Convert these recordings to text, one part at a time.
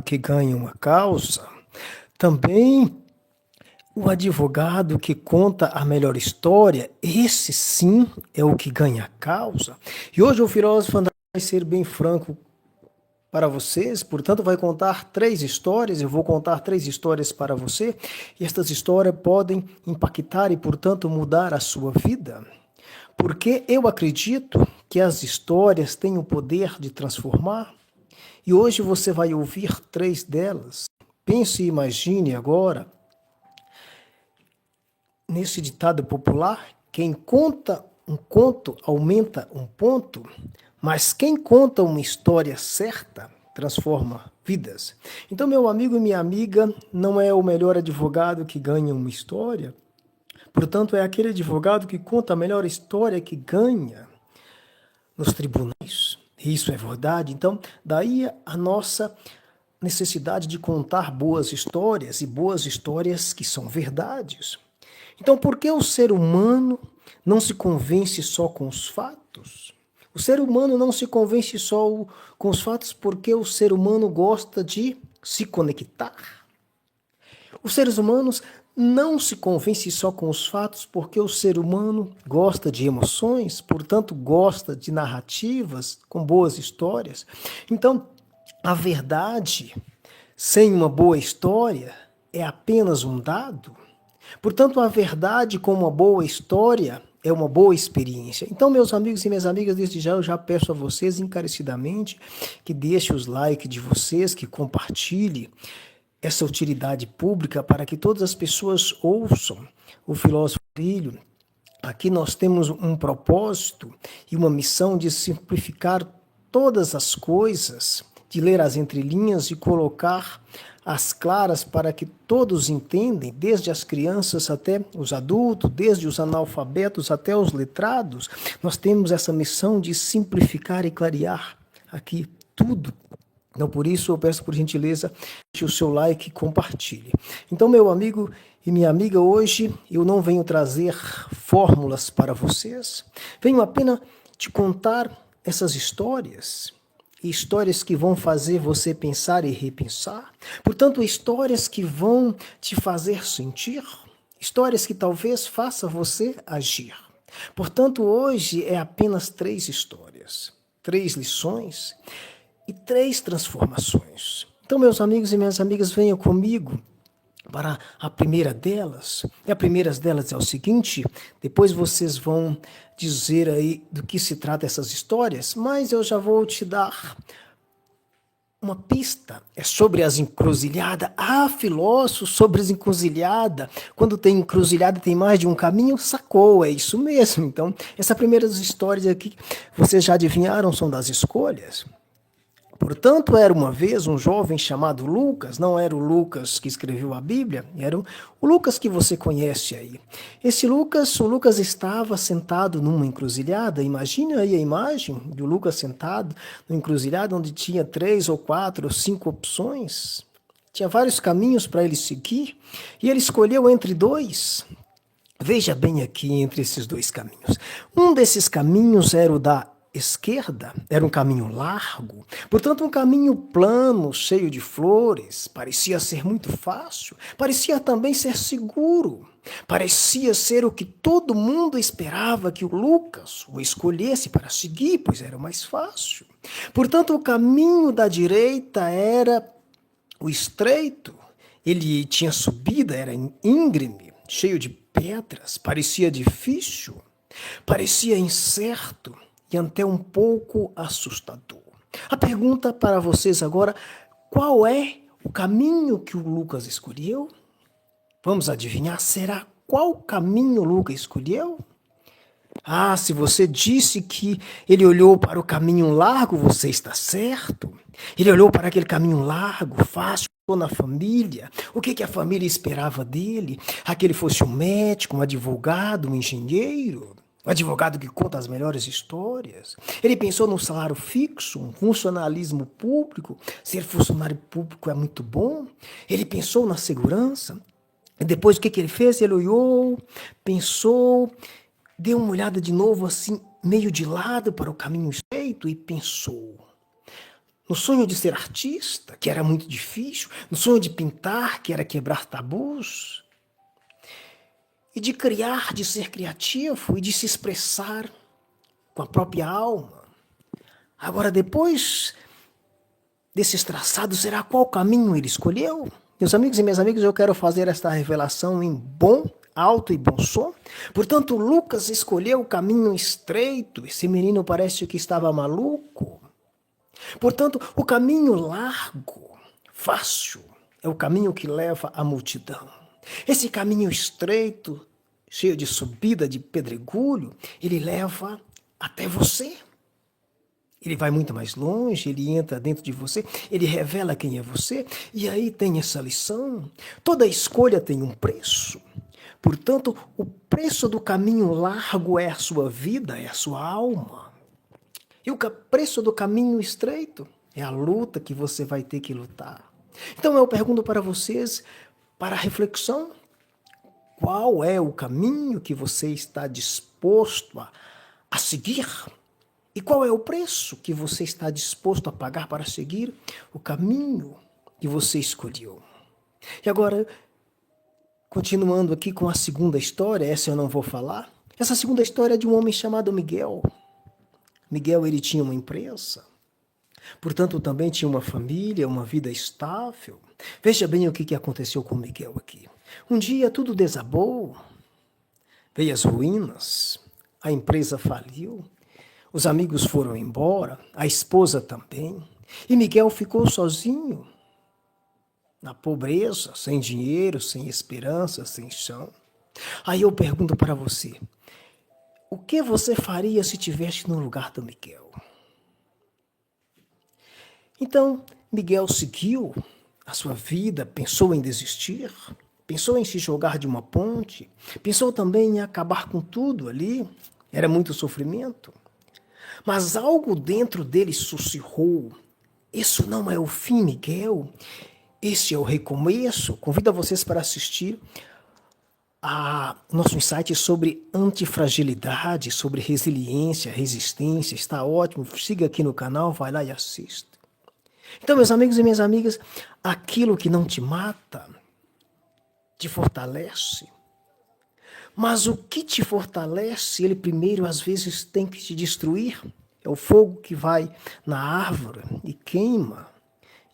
que ganha uma causa, também o advogado que conta a melhor história, esse sim é o que ganha a causa. E hoje o filósofo André vai ser bem franco para vocês, portanto vai contar 3 histórias, eu vou contar 3 histórias para você, e estas histórias podem impactar e, portanto, mudar a sua vida. Porque eu acredito que as histórias têm o poder de transformar, e hoje você vai ouvir 3 delas. Pense e imagine agora, nesse ditado popular, quem conta um conto aumenta um ponto, mas quem conta uma história certa transforma vidas. Então, meu amigo e minha amiga, não é o melhor advogado que ganha uma história, portanto, é aquele advogado que conta a melhor história que ganha nos tribunais. Isso é verdade. Então, daí a nossa necessidade de contar boas histórias e boas histórias que são verdades. Então, por que o ser humano não se convence só com os fatos? O ser humano não se convence só com os fatos porque o ser humano gosta de se conectar. Os seres humanos não se convencem só com os fatos porque o ser humano gosta de emoções, portanto, gosta de narrativas com boas histórias. Então, a verdade, sem uma boa história, é apenas um dado. Portanto, a verdade com uma boa história é uma boa experiência. Então, meus amigos e minhas amigas, desde já eu já peço a vocês encarecidamente que deixem os likes de vocês, que compartilhem essa utilidade pública para que todas as pessoas ouçam o filósofo Trilho. Aqui nós temos um propósito e uma missão de simplificar todas as coisas, de ler as entrelinhas e colocar as claras para que todos entendem, desde as crianças até os adultos, desde os analfabetos até os letrados. Nós temos essa missão de simplificar e clarear aqui tudo. Então, por isso, eu peço por gentileza, deixe o seu like e compartilhe. Então, meu amigo e minha amiga, hoje eu não venho trazer fórmulas para vocês, venho apenas te contar essas histórias que vão fazer você pensar e repensar. Portanto, histórias que vão te fazer sentir, histórias que talvez façam você agir. Portanto, hoje é apenas 3 histórias, 3 lições e 3 transformações. Então, meus amigos e minhas amigas, venham comigo para a primeira delas. E a primeira delas é o seguinte, depois vocês vão dizer aí do que se trata essas histórias, mas eu já vou te dar uma pista. É sobre as encruzilhadas. Ah, filósofo, sobre as encruzilhadas. Quando tem encruzilhada tem mais de um caminho, sacou, é isso mesmo. Então, essas primeiras histórias aqui, vocês já adivinharam, são das escolhas. Portanto, era uma vez um jovem chamado Lucas, não era o Lucas que escreveu a Bíblia, era o Lucas que você conhece aí. O Lucas estava sentado numa encruzilhada, imagina aí a imagem de o Lucas sentado numa encruzilhada onde tinha 3 ou 4 ou 5 opções, tinha vários caminhos para ele seguir, e ele escolheu entre 2. Veja bem aqui entre esses 2 caminhos. Um desses caminhos era o da esquerda, era um caminho largo, portanto um caminho plano, cheio de flores, parecia ser muito fácil, parecia também ser seguro, parecia ser o que todo mundo esperava que o Lucas o escolhesse para seguir, pois era o mais fácil. Portanto, o caminho da direita era o estreito, ele tinha subida, era íngreme, cheio de pedras, parecia difícil, parecia incerto, e até um pouco assustador. A pergunta para vocês agora, qual é o caminho que o Lucas escolheu? Vamos adivinhar, será qual caminho o Lucas escolheu? Ah, se você disse que ele olhou para o caminho largo, você está certo. Ele olhou para aquele caminho largo, fácil, na família. O que a família esperava dele? Ah, que ele fosse um médico, um advogado, um engenheiro. Um advogado que conta as melhores histórias. Ele pensou no salário fixo, um funcionalismo público. Ser funcionário público é muito bom. Ele pensou na segurança. E depois o que ele fez? Ele olhou, pensou, deu uma olhada de novo assim, meio de lado para o caminho estreito e pensou. no sonho de ser artista, que era muito difícil, no sonho de pintar, que era quebrar tabus, e de criar, de ser criativo e de se expressar com a própria alma. Agora, depois desses traçados, será qual caminho ele escolheu? Meus amigos e minhas amigas, eu quero fazer esta revelação em bom, alto e bom som. Portanto, Lucas escolheu o caminho estreito. Esse menino parece que estava maluco. Portanto, o caminho largo, fácil, é o caminho que leva à multidão. Esse caminho estreito, cheio de subida, de pedregulho, ele leva até você. Ele vai muito mais longe, ele entra dentro de você, ele revela quem é você, e aí tem essa lição. Toda escolha tem um preço. Portanto, o preço do caminho largo é a sua vida, é a sua alma. E o preço do caminho estreito é a luta que você vai ter que lutar. Então eu pergunto para vocês, para a reflexão, qual é o caminho que você está disposto a seguir? E qual é o preço que você está disposto a pagar para seguir o caminho que você escolheu? E agora, continuando aqui com a segunda história, essa eu não vou falar. Essa segunda história é de um homem chamado Miguel. Miguel, ele tinha uma empresa. Portanto, também tinha uma família, uma vida estável. Veja bem o que aconteceu com Miguel aqui. Um dia tudo desabou, veio as ruínas, a empresa faliu. Os amigos foram embora, a esposa também, e Miguel ficou sozinho, na pobreza, sem dinheiro, sem esperança, sem chão. Aí eu pergunto para você, o que você faria se estivesse no lugar do Miguel? Então, Miguel seguiu a sua vida, pensou em desistir, pensou em se jogar de uma ponte, pensou também em acabar com tudo ali, era muito sofrimento. Mas algo dentro dele sussurrou. Isso não é o fim, Miguel. Esse é o recomeço. Convido vocês para assistir a nosso insight sobre antifragilidade, sobre resiliência, resistência. Está ótimo. Siga aqui no canal, vai lá e assista. Então, meus amigos e minhas amigas, aquilo que não te mata te fortalece. Mas o que te fortalece, ele primeiro às vezes tem que te destruir. É o fogo que vai na árvore e queima.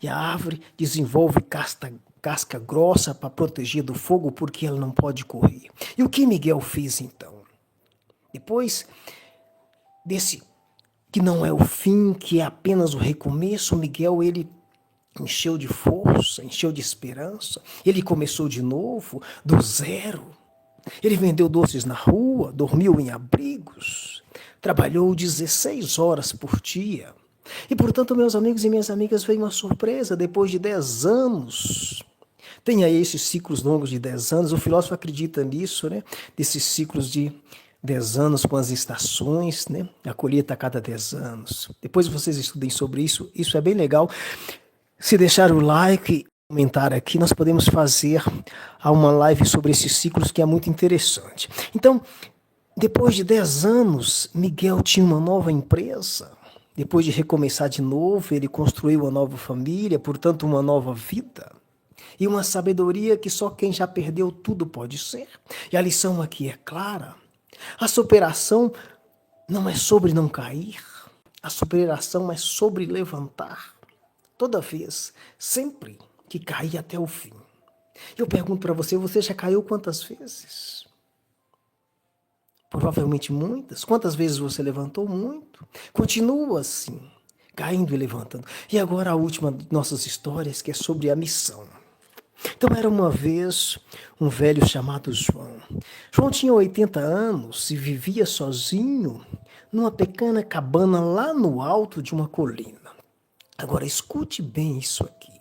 E a árvore desenvolve casca grossa para proteger do fogo porque ela não pode correr. E o que Miguel fez então? Depois desse que não é o fim, que é apenas o recomeço, Miguel, ele encheu de força, encheu de esperança. Ele começou de novo, do zero. Ele vendeu doces na rua, dormiu em abrigos, trabalhou 16 horas por dia. E, portanto, meus amigos e minhas amigas, veio uma surpresa depois de 10 anos. Tem aí esses ciclos longos de 10 anos, o filósofo acredita nisso, né? Desses ciclos de 10 anos com as estações, né? A colheita a cada 10 anos. Depois vocês estudem sobre isso, isso é bem legal. Se deixar o like, comentar aqui, nós podemos fazer uma live sobre esses ciclos que é muito interessante. Então, depois de 10 anos, Miguel tinha uma nova empresa. Depois de recomeçar de novo, ele construiu uma nova família, portanto, uma nova vida. E uma sabedoria que só quem já perdeu tudo pode ser. E a lição aqui é clara. A superação não é sobre não cair. A superação é sobre levantar. Toda vez, sempre que cair até o fim. Eu pergunto para você, você já caiu quantas vezes? Provavelmente muitas. Quantas vezes você levantou? Muito. Continua assim, caindo e levantando. E agora a última de nossas histórias, que é sobre a missão. Então era uma vez um velho chamado João. João tinha 80 anos e vivia sozinho numa pequena cabana lá no alto de uma colina. Agora escute bem isso aqui.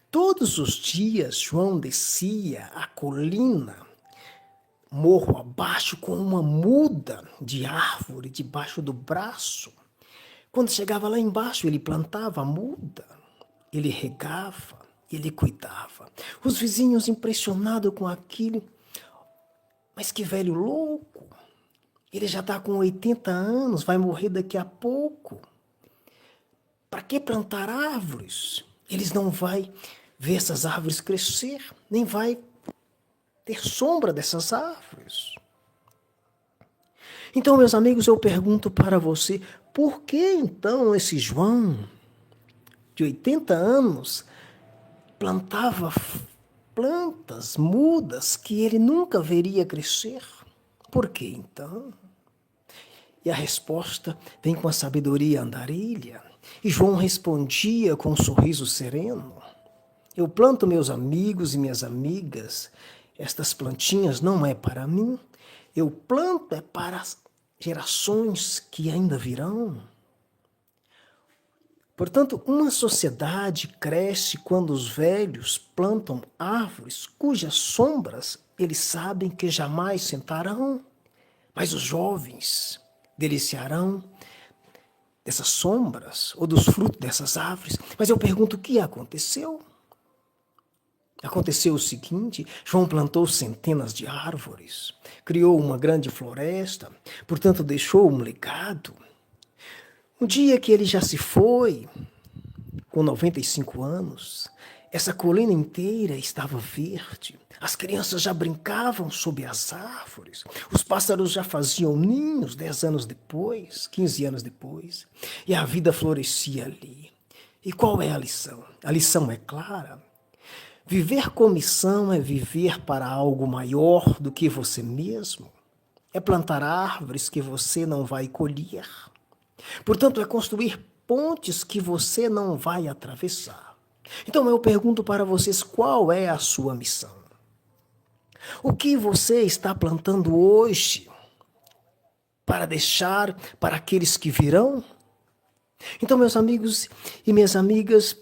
Todos os dias João descia a colina, morro abaixo, com uma muda de árvore debaixo do braço. Quando chegava lá embaixo, ele plantava a muda, ele regava, ele cuidava. Os vizinhos impressionados com aquilo. Mas que velho louco! Ele já está com 80 anos, vai morrer daqui a pouco. Para que plantar árvores? Eles não vão ver essas árvores crescer, nem vai ter sombra dessas árvores. Então, meus amigos, eu pergunto para você, por que então esse João, de 80 anos, plantava plantas mudas que ele nunca veria crescer? Por que então? E a resposta vem com a sabedoria andarilha. E João respondia com um sorriso sereno. Eu planto meus amigos e minhas amigas. Estas plantinhas não é para mim. Eu planto é para as gerações que ainda virão. Portanto, uma sociedade cresce quando os velhos plantam árvores cujas sombras eles sabem que jamais sentarão, mas os jovens deliciarão dessas sombras ou dos frutos dessas árvores. Mas eu pergunto, o que aconteceu? Aconteceu o seguinte: João plantou centenas de árvores, criou uma grande floresta, portanto deixou um legado. Um dia que ele já se foi, com 95 anos, essa colina inteira estava verde. As crianças já brincavam sob as árvores. Os pássaros já faziam ninhos 10 anos depois, 15 anos depois. E a vida florescia ali. E qual é a lição? A lição é clara. Viver com missão é viver para algo maior do que você mesmo. É plantar árvores que você não vai colher. Portanto, é construir pontes que você não vai atravessar. Então, eu pergunto para vocês, qual é a sua missão? O que você está plantando hoje para deixar para aqueles que virão? Então, meus amigos e minhas amigas,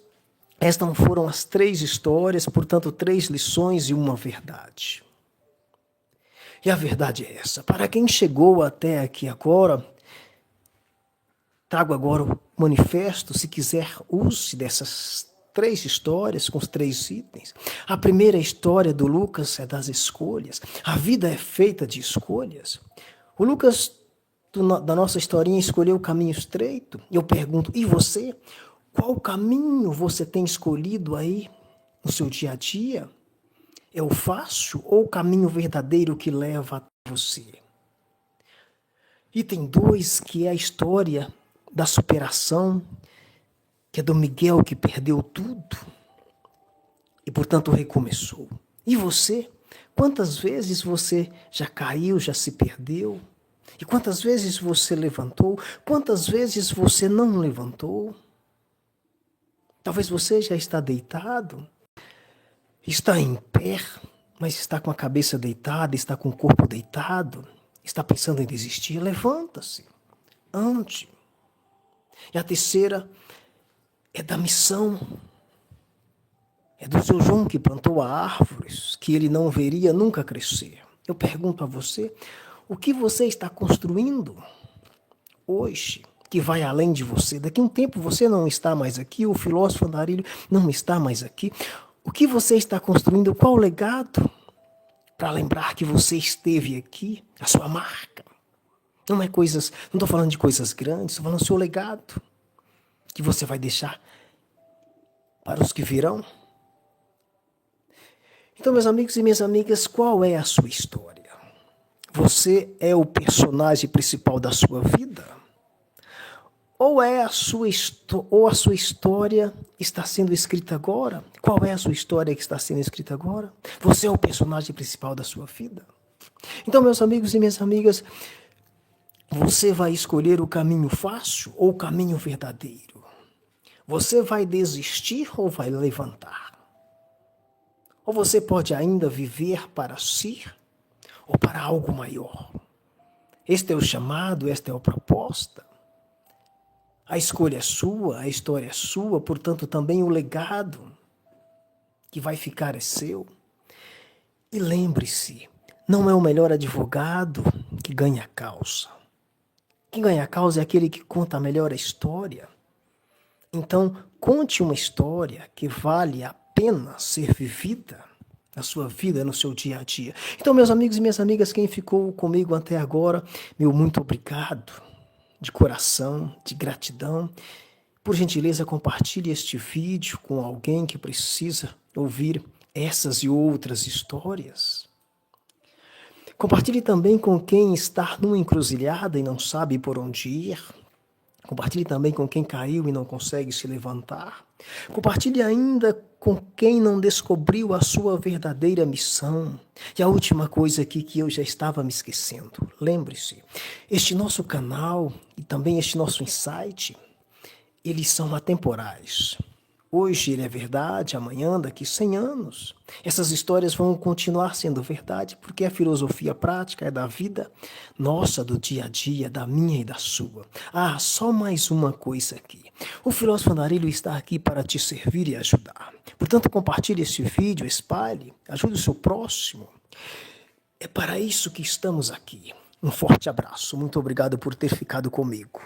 estas foram as 3 histórias, portanto, 3 lições e uma verdade. E a verdade é essa: para quem chegou até aqui agora, trago agora o manifesto, se quiser, use dessas 3 histórias com os 3 itens. A primeira história do Lucas é das escolhas. A vida é feita de escolhas. O Lucas, da nossa historinha, escolheu o caminho estreito. Eu pergunto, e você? Qual caminho você tem escolhido aí no seu dia a dia? É o fácil ou o caminho verdadeiro que leva até você? Item 2, que é a história da superação, que é do Miguel, que perdeu tudo e, portanto, recomeçou. E você? Quantas vezes você já caiu, já se perdeu? E quantas vezes você levantou? Quantas vezes você não levantou? Talvez você já está deitado, está em pé, mas está com a cabeça deitada, está com o corpo deitado, está pensando em desistir. Levanta-se, ande. E a terceira é da missão. É do seu João, que plantou árvores que ele não veria nunca crescer. Eu pergunto a você, o que você está construindo hoje que vai além de você? Daqui a um tempo você não está mais aqui, o filósofo andarilho não está mais aqui. O que você está construindo? Qual legado? Para lembrar que você esteve aqui, a sua marca. Não estou falando de coisas grandes, estou falando do seu legado, que você vai deixar para os que virão. Então, meus amigos e minhas amigas, qual é a sua história? Você é o personagem principal da sua vida? Ou a sua história está sendo escrita agora? Qual é a sua história que está sendo escrita agora? Você é o personagem principal da sua vida? Então, meus amigos e minhas amigas, você vai escolher o caminho fácil ou o caminho verdadeiro? Você vai desistir ou vai levantar? Ou você pode ainda viver para si ou para algo maior? Este é o chamado, esta é a proposta. A escolha é sua, a história é sua, portanto também o legado que vai ficar é seu. E lembre-se, não é o melhor advogado que ganha a causa. Quem ganha a causa é aquele que conta a melhor história. Então, conte uma história que vale a pena ser vivida na sua vida, no seu dia a dia. Então, meus amigos e minhas amigas, quem ficou comigo até agora, meu muito obrigado, de coração, de gratidão, Por gentileza, compartilhe este vídeo com alguém que precisa ouvir essas e outras histórias. Compartilhe também com quem está numa encruzilhada e não sabe por onde ir. Compartilhe também com quem caiu e não consegue se levantar. Compartilhe ainda com quem não descobriu a sua verdadeira missão. E a última coisa aqui que eu já estava me esquecendo. Lembre-se, este nosso canal e também este nosso insight, eles são atemporais. Hoje ele é verdade, amanhã, daqui 100 anos. Essas histórias vão continuar sendo verdade, porque a filosofia prática é da vida nossa, do dia a dia, da minha e da sua. Ah, só mais uma coisa aqui. O filósofo Andarilho está aqui para te servir e ajudar. Portanto, compartilhe este vídeo, espalhe, ajude o seu próximo. É para isso que estamos aqui. Um forte abraço. Muito obrigado por ter ficado comigo.